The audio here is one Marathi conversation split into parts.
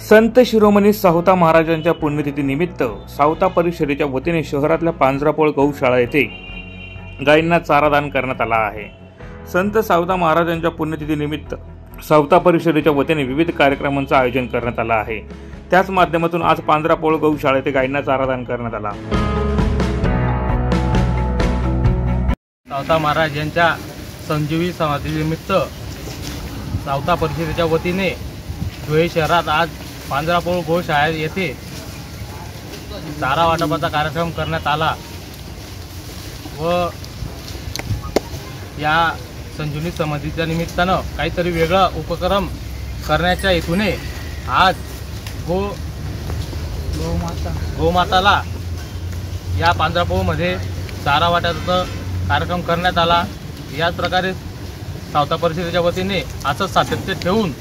संत शिरोमणी सावता महाराजांच्या पुण्यतिथी निमित्त सावता परिषदेच्या वतीने शहरातल्या पांजरापोळ गौशाळा येथे गायींना चारा दान करण्यात आला आहे। संत सावता महाराजांच्या पुण्यतिथी निमित्त सावता परिषदेच्या वतीने विविध कार्यक्रमांचे आयोजन करण्यात आले आहे। त्याच माध्यमातून आज पांजरापोळ गौशाळा येथे गायींना चारा दान करण्यात आला। सावता महाराज यांच्या संजीवी समाधीनिमित्त सावता परिषदेच्या वतीने धुळे शहरात आज पांजरापोळ गौशाळा येथे चारा वाटपाचा कार्यक्रम करण्यात आला व या संजीवनी समाधीच्या निमित्तानं काहीतरी वेगळा उपक्रम करण्याच्या हेतूने आज गोमाताला या पांजरापोळमध्ये चारा वाटपाचा कार्यक्रम करण्यात आला। याच प्रकारे सावता परिषदेच्या वतीने असं सातत्य ठेवून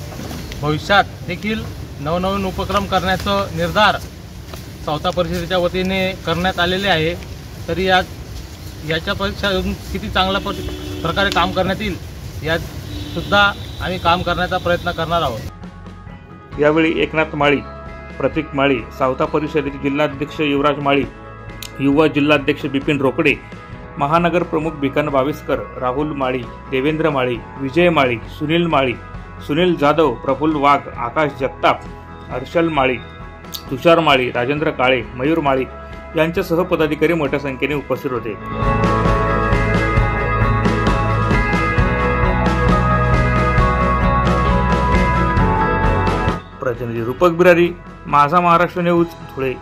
भविष्यात देखील नवनवीन उपक्रम करण्याचा निर्धार सावता परिषदेच्या वतीने करण्यात आलेले आहे। तरी याच्यापेक्षा किती चांगल्या प्रकारे काम करण्यात येईल यात सुद्धा आम्ही काम करण्याचा प्रयत्न करणार आहोत। यावेळी एकनाथ माळी, प्रतीक माळी, सावता परिषदेचे जिल्हाध्यक्ष युवराज माळी, युवा जिल्हाध्यक्ष बिपिन रोकडे, महानगर प्रमुख भिकन बाविस्कर, राहुल माळी, देवेंद्र माळी, विजय माळी, सुनील माळी, सुनील जाधव, प्रफुल्ल वाघ, आकाश जगताप, हर्षल माळी, तुषार माळी, राजेंद्र काळे, मयूर माळी यांच्यासह पदाधिकारी मोठ्या संख्येने उपस्थित होते। प्रतिनिधी रूपक बिरारी, माझा महाराष्ट्र न्यूज, धुळे।